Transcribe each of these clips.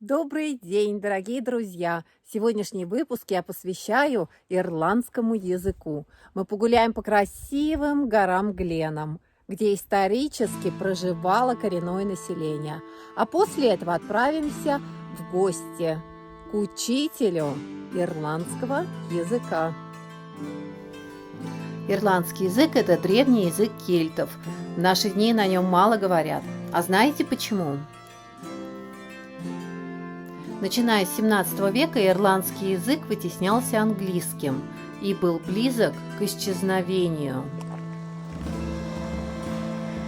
Добрый день, дорогие друзья! Сегодняшний выпуск я посвящаю ирландскому языку. Мы погуляем по красивым горам Гленам, где исторически проживало коренное население. А после этого отправимся в гости к учителю ирландского языка. Ирландский язык – это древний язык кельтов. В наши дни на нем мало говорят. А знаете почему? Начиная с 17 века ирландский язык вытеснялся английским и был близок к исчезновению.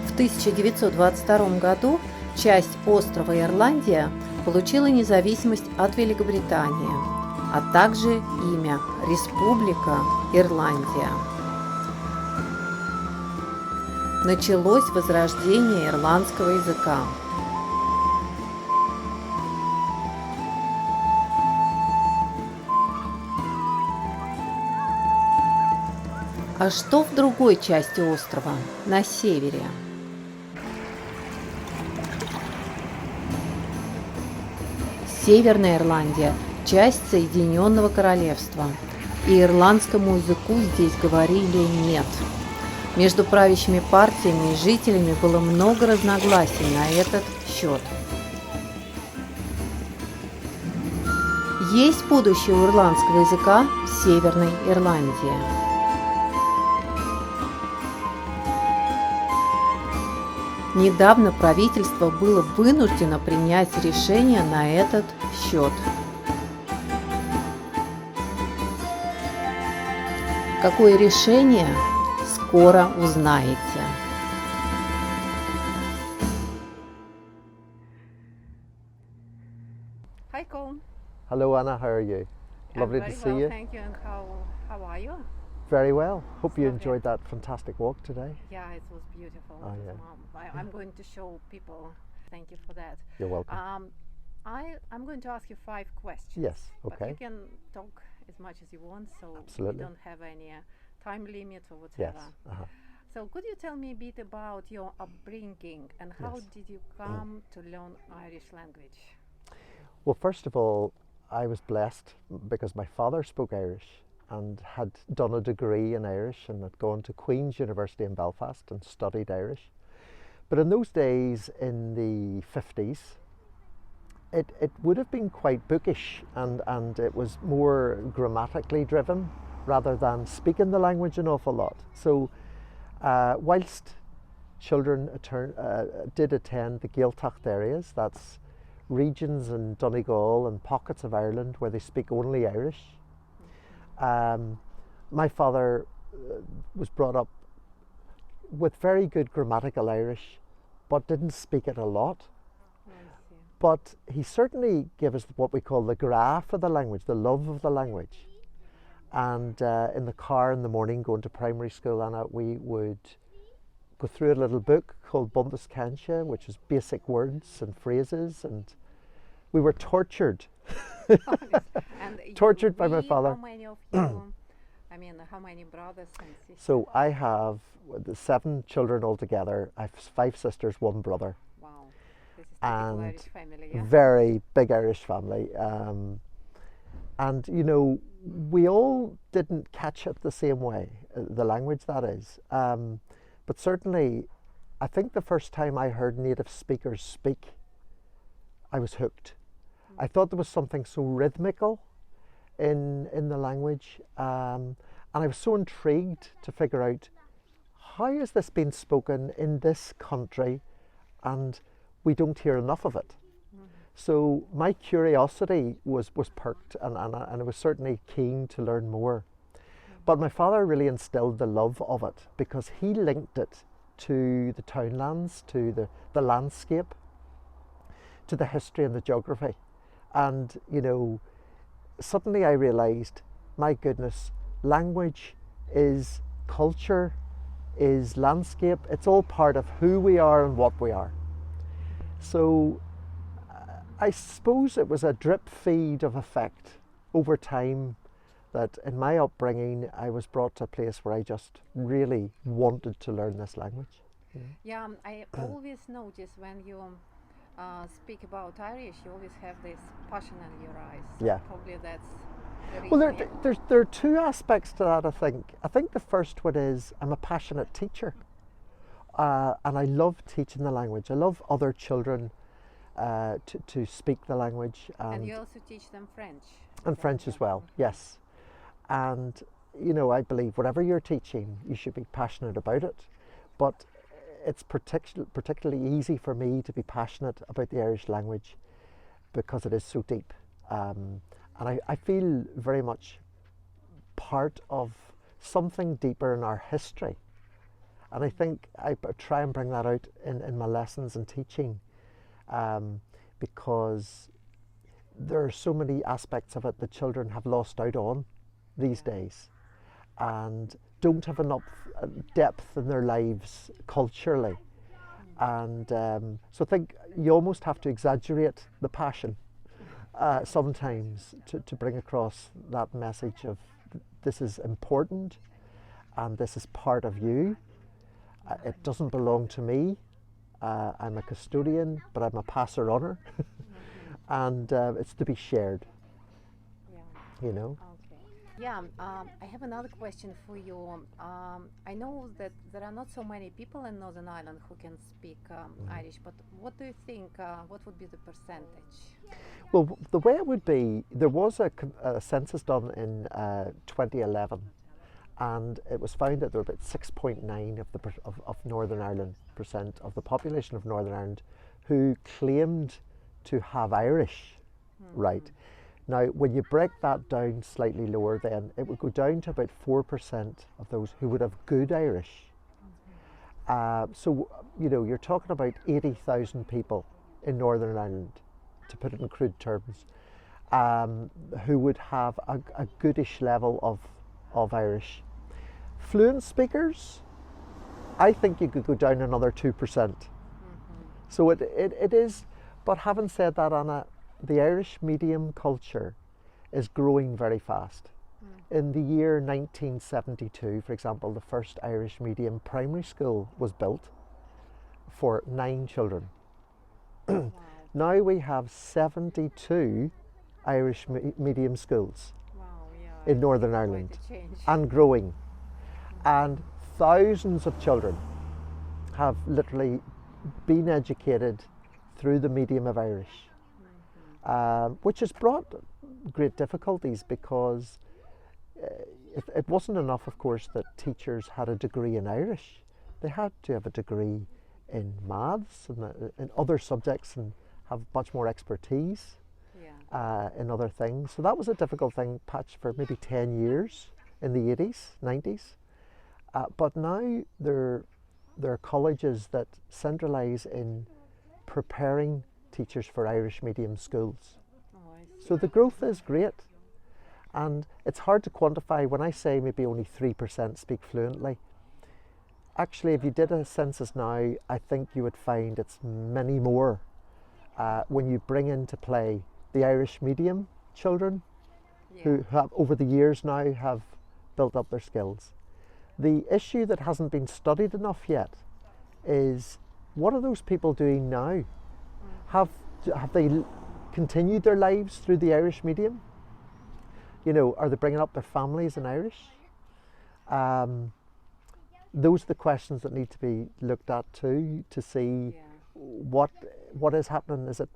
В 1922 году часть острова Ирландия получила независимость от Великобритании, а также имя Республика Ирландия. Началось возрождение ирландского языка. А что в другой части острова, на севере? Северная Ирландия – часть Соединенного Королевства, и ирландскому языку здесь говорили «нет». Между правящими партиями и жителями было много разногласий на этот счет. Есть будущее у ирландского языка в Северной Ирландии. Недавно правительство было вынуждено принять решение на этот счет. Какое решение, скоро узнаете. Hi, Colm. Hello Anna, how are you? Lovely to see you. Thank you. And how are you? Very well. Hope you Lovely. enjoyed that fantastic walk today. Yeah, it was beautiful. Oh, yeah. I'm going to show people. Thank you for that. You're welcome. I'm going to ask you 5 questions. Yes, But okay. you can talk as much as you want, so Absolutely. we don't have any time limit or whatever. Yes. Uh-huh. So could you tell me a bit about your upbringing and how Yes. did you come to learn Irish language? Well, first of all, I was blessed because my father spoke Irish and had done a degree in Irish and had gone to Queen's University in Belfast and studied Irish. But in those days, in the 50s, it would have been quite bookish and it was more grammatically driven rather than speaking the language an awful lot. So whilst children did attend the Gaeltacht areas, that's regions in Donegal and pockets of Ireland where they speak only Irish, my father was brought up with very good grammatical Irish, but didn't speak it a lot. But he certainly gave us what we call the graph of the language, the love of the language. And in the car in the morning going to primary school, Anna, we would go through a little book called Bundas Cansha, which is basic words and phrases, and we were tortured. Tortured by my father. How many of you, I mean, how many brothers and sisters? So I have 7 children altogether. I have 5 sisters, 1 brother. Wow, this is typical And Irish family, yeah? very big Irish family. And you know, we all didn't catch it the same way, the language that is. But certainly, I think the first time I heard native speakers speak, I was hooked. I thought there was something so rhythmical in the language, and I was so intrigued to figure out how has this been spoken in this country, and we don't hear enough of it. So my curiosity was perked, and I was certainly keen to learn more. But my father really instilled the love of it because he linked it to the townlands, to the landscape, to the history and the geography. And, you know, suddenly I realised, my goodness, language is culture, is landscape, it's all part of who we are and what we are. So I suppose it was a drip feed of effect over time that in my upbringing I was brought to a place where I just really wanted to learn this language. Yeah, I always notice when you speak about Irish, you always have this passion in your eyes. Yeah. Probably that's the Well, reason. there are two aspects to that, I think. I think the first one is I'm a passionate teacher. And I love teaching the language. I love other children to speak the language. And you also teach them French. And French as well, yes. And, you know, I believe whatever you're teaching, you should be passionate about it. But it's particularly easy for me to be passionate about the Irish language because it is so deep. And I feel very much part of something deeper in our history. And I think I try and bring that out in my lessons and teaching because there are so many aspects of it that children have lost out on these days and don't have enough depth in their lives culturally. And so I think you almost have to exaggerate the passion sometimes to bring across that message of this is important and this is part of you. It doesn't belong to me. I'm a custodian, but I'm a passer honor, and it's to be shared. Yeah. You know. Okay. Yeah. I have another question for you. I know that there are not so many people in Northern Ireland who can speak Irish, but what do you think? What would be the percentage? Well, the way it would be, there was a census done in 2011. And it was found that there were about 6.9 of Northern Ireland percent of the population of Northern Ireland who claimed to have Irish, right? Now, when you break that down slightly lower, then it would go down to about 4% of those who would have good Irish. So, you know, you're talking about 80,000 people in Northern Ireland, to put it in crude terms, who would have a goodish level of Irish. Fluent speakers, I think you could go down another 2%. So it is, but having said that, Anna, the Irish medium culture is growing very fast. In the year 1972, for example, the first Irish medium primary school was built for 9 children. Wow. Now we have 72 Irish medium schools Wow, yeah, in Northern quite a Ireland change. and growing. And thousands of children have literally been educated through the medium of Irish, which has brought great difficulties because it wasn't enough, of course, that teachers had a degree in Irish. They had to have a degree in maths and in other subjects and have much more expertise in other things. So that was a difficult thing, Patch, for maybe 10 years in the 80s, 90s. But now there are colleges that centralise in preparing teachers for Irish medium schools. Oh, I see. So the growth is great. And it's hard to quantify. When I say maybe only 3% speak fluently, actually if you did a census now, I think you would find it's many more when you bring into play the Irish medium children who have over the years now have built up their skills. The issue that hasn't been studied enough yet is what are those people doing now? Have they continued their lives through the Irish medium? You know, are they bringing up their families in Irish? Those are the questions that need to be looked at too, to see what is happening. Is it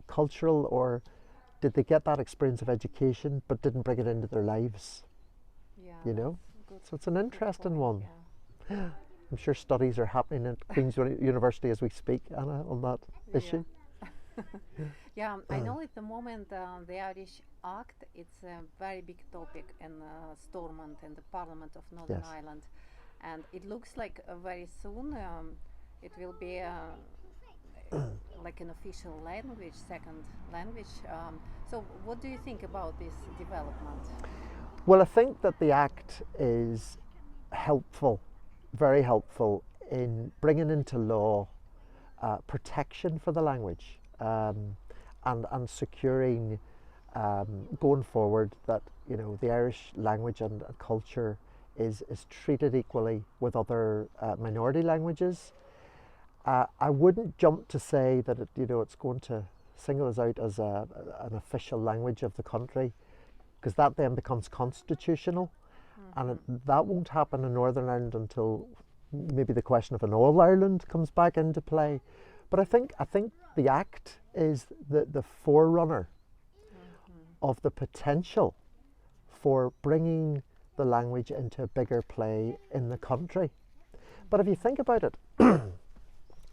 cultural, or did they get that experience of education but didn't bring it into their lives? You know? So it's an interesting one. Yeah. I'm sure studies are happening at Queen's University as we speak, Anna, on that issue. Yeah, I know at the moment the Irish Act, it's a very big topic in Stormont in the Parliament of Northern Yes. Ireland. And it looks like very soon it will be like an official language, second language. So what do you think about this development? Well, I think that the Act is helpful, very helpful in bringing into law protection for the language and securing going forward that, you know, the Irish language and culture is treated equally with other minority languages. I wouldn't jump to say that it's going to single us out as an official language of the country, because that then becomes constitutional, and that won't happen in Northern Ireland until maybe the question of an All Ireland comes back into play. But I think the Act is the forerunner of the potential for bringing the language into a bigger play in the country. But if you think about it,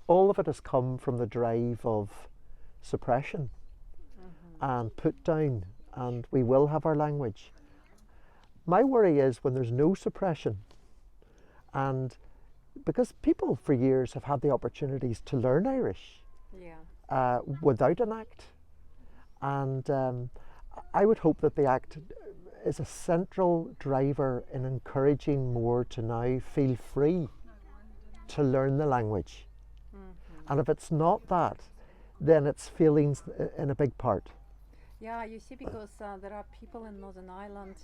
all of it has come from the drive of suppression and put down, and we will have our language. My worry is when there's no suppression, and because people for years have had the opportunities to learn Irish without an Act, and I would hope that the Act is a central driver in encouraging more to now feel free to learn the language. And if it's not that, then it's feelings in a big part. Yeah, you see, because there are people in Northern Ireland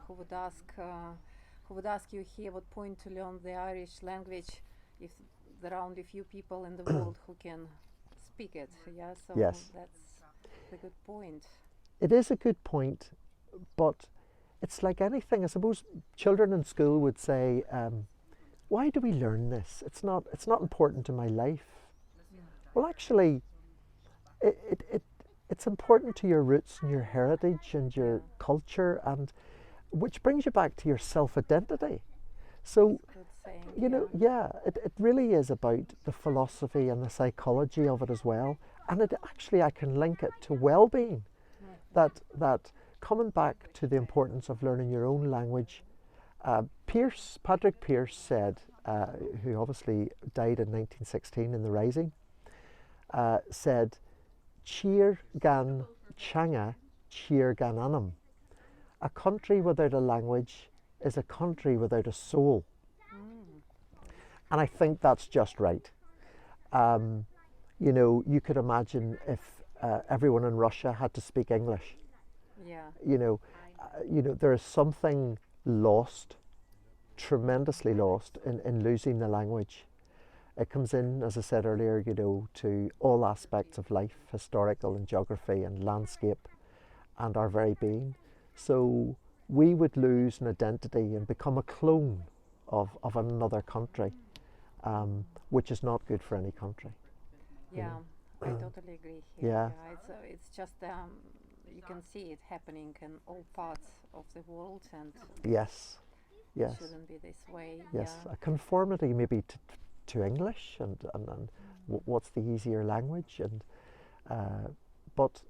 who would ask you here what point to learn the Irish language if there are only few people in the world who can speak it. Yeah, so Yes. that's a good point. It is a good point, but it's like anything. I suppose children in school would say, why do we learn this? It's not important to my life. Well, actually, it's important to your roots and your heritage and your culture, and which brings you back to your self-identity. So, Good saying. it really is about the philosophy and the psychology of it as well. And I can link it to well-being. That coming back to the importance of learning your own language. Patrick Pearse said, who obviously died in 1916 in the Rising, said, "Cheer gan changa, cheer gan anam." A country without a language is a country without a soul. And I think that's just right. You could imagine if everyone in Russia had to speak English. Yeah. There is something lost, tremendously lost in losing the language. It comes in, as I said earlier, to all aspects of life, historical and geography and landscape and our very being. So we would lose an identity and become a clone of another country, which is not good for any country. Yeah, I totally agree here. Yeah. It's just you can see it happening in all parts of the world, and Yes, it yes, shouldn't be this way. yes. Yeah. A conformity maybe to English and what's the easier language, and but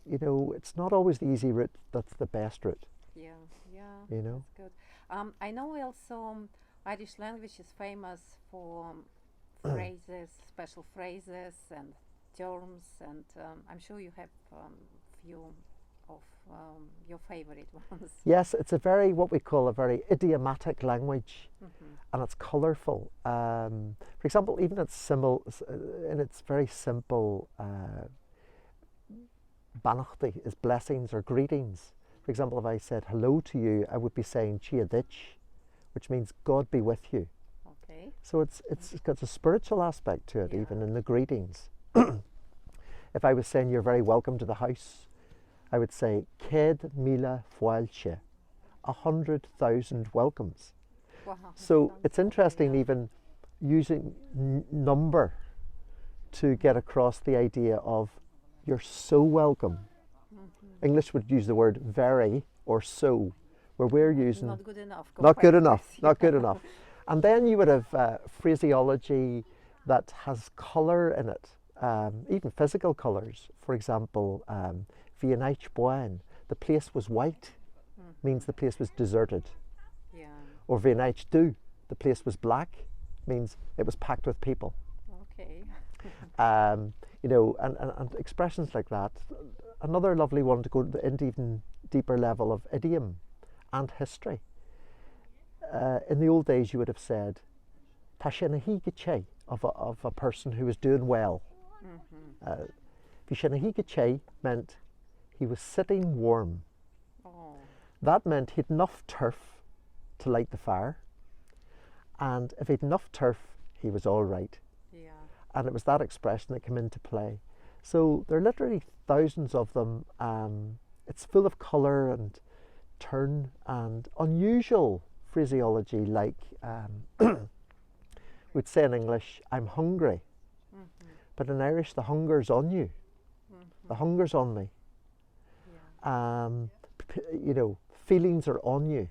it's not always the easy route that's the best route. Yeah, You know? that's good. I know also Irish language is famous for phrases, special phrases and terms, and I'm sure you have few of your favorite ones. Yes, it's what we call a very idiomatic language, and it's colourful. For example, even in its very simple banachty is blessings or greetings. For example, if I said hello to you, I would be saying chia dich, which means God be with you. Okay. So it's got a spiritual aspect to it, Yeah. even in the greetings. If I was saying you're very welcome to the house, I would say Ced Mila Fualche, 100,000 welcomes. Wow. So sounds it's lovely, interesting yeah. even using number to get across the idea of you're so welcome. English would use the word very or so, where we're using Not good enough. not good compared enough, with- not good enough. And then you would have phraseology that has colour in it, even physical colours. For example, Vienich Boen, the place was white, means the place was deserted. Yeah. Or Vienich Du, the place was black, means it was packed with people. Okay. And expressions like that. Another lovely one to go into even deeper level of idiom and history. In the old days, you would have said, "Tashinahi giche," of a person who was doing well. Vishinahi giche meant he was sitting warm. Oh. That meant he'd enough turf to light the fire, and if he'd enough turf, he was all right. Yeah. and it was that expression that came into play. So there are literally thousands of them. It's full of colour and turn and unusual phraseology, like we'd say in English, I'm hungry. But in Irish, the hunger's on you. The hunger's on me. You know, feelings are on you.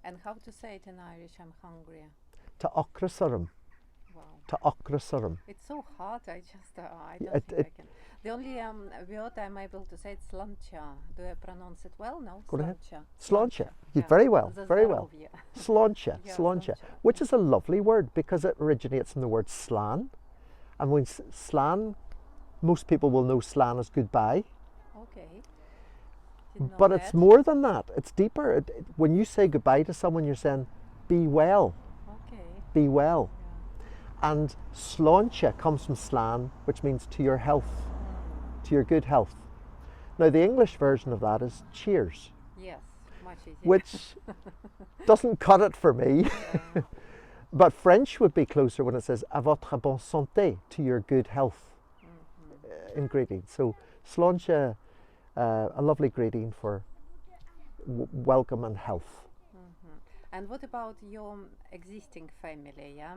And how to say it in Irish, I'm hungry? To ocrasarum. Wow. To ocrasarum. It's so hard, I don't think I can. The only word I'm able to say is slancha. Do I pronounce it well? No? Go ahead. Slancha. Slancha. Very well, The very well. zdrowie. Slancha, Yeah, slancha, slancha. which is a lovely word because it originates from the word slan. And when slan, most people will know slan as goodbye. Okay. Didn't know But that. it's more than that. It's deeper. When you say goodbye to someone, you're saying, be well, Okay. be well. Yeah. And sláinte comes from slan, which means to your health, to your good health. Now, the English version of that is cheers, Yes, much easier. which doesn't cut it for me. Yeah. But French would be closer when it says à votre bonne santé, to your good health in greeting. So sláinte, a lovely greeting for welcome and health. And what about your existing family? Yeah,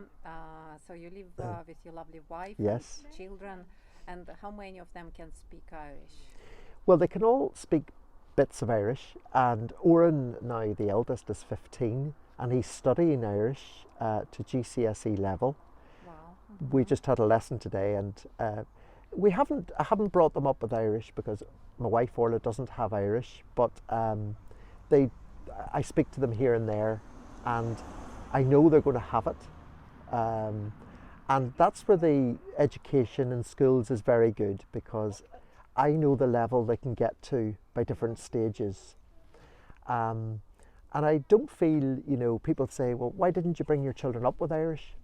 so you live with your lovely wife, Yes. and children, and how many of them can speak Irish? Well, they can all speak bits of Irish, and Oren now, the eldest, is 15, and he's studying Irish to GCSE level. Wow. We just had a lesson today, and I haven't brought them up with Irish because my wife Orla doesn't have Irish, but I speak to them here and there, and I know they're going to have it. And that's where the education in schools is very good, because I know the level they can get to by different stages. And I don't feel, people say, well, why didn't you bring your children up with Irish?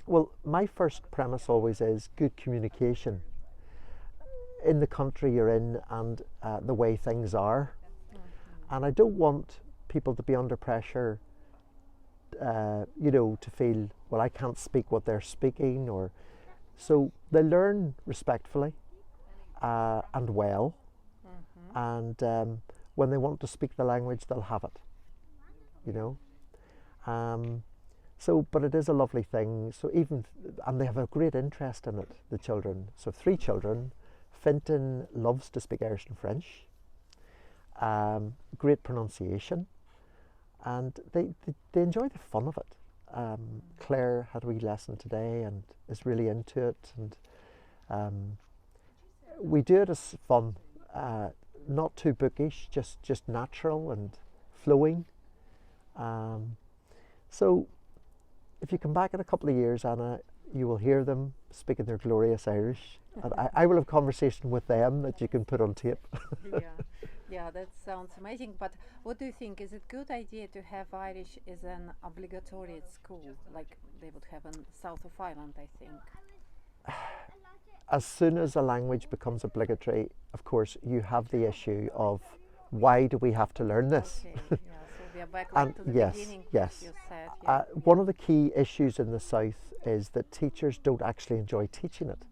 Well, my first premise always is good communication in the country you're in and the way things are. And I don't want people to be under pressure, to feel, well, I can't speak what they're speaking, so they learn respectfully and well, and when they want to speak the language, they'll have it, but it is a lovely thing. So and they have a great interest in it, the children. So 3 children. Fintan loves to speak Irish and French. Great pronunciation, and they enjoy the fun of it. Claire had a wee lesson today and is really into it, and we do it as fun, not too bookish, just natural and flowing. So if you come back in a couple of years, Anna, you will hear them speaking their glorious Irish, and I will have conversation with them that you can put on tape. Yeah, that sounds amazing. But what do you think? Is it a good idea to have Irish as an obligatory at school, like they would have in south of Ireland, I think? As soon as a language becomes obligatory, of course, you have the issue of why do we have to learn this? Okay, yeah, so we are back And to the yes, beginning, yes. you said. Yeah. One of the key issues in the South is that teachers don't actually enjoy teaching it,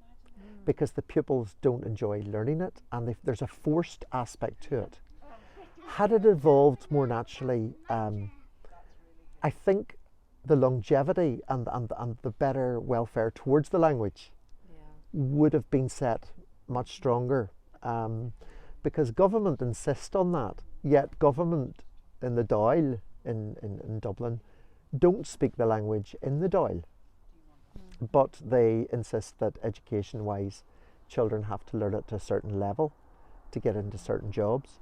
because the pupils don't enjoy learning it, and there's a forced aspect to it. Had it evolved more naturally, I think the longevity and the better welfare towards the language would have been set much stronger, because government insist on that, yet government in the Dáil in Dublin don't speak the language in the Dáil, but they insist that education-wise children have to learn it to a certain level to get into certain jobs.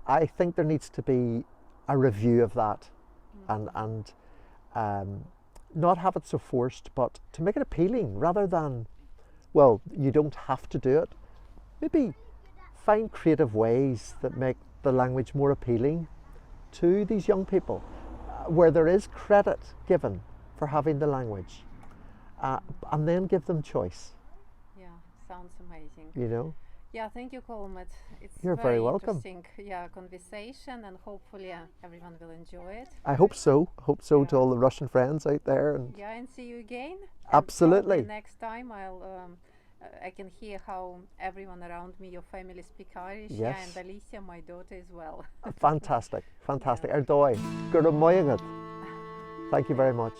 I think there needs to be a review of that, and not have it so forced, but to make it appealing rather than, well, you don't have to do it. Maybe find creative ways that make the language more appealing to these young people, where there is credit given for having the language, and then give them choice. Yeah, sounds amazing. Yeah, thank you, Colm. It's You're very welcome. interesting, conversation, and hopefully everyone will enjoy it. I hope so. Hope so to all the Russian friends out there. And Yeah, and see you again. And absolutely. probably next time I can hear how everyone around me, your family, speak Irish. Yeah, Yes. and Alicia, my daughter, as well. Fantastic, fantastic. Ardói, gur maigad. Thank you very much.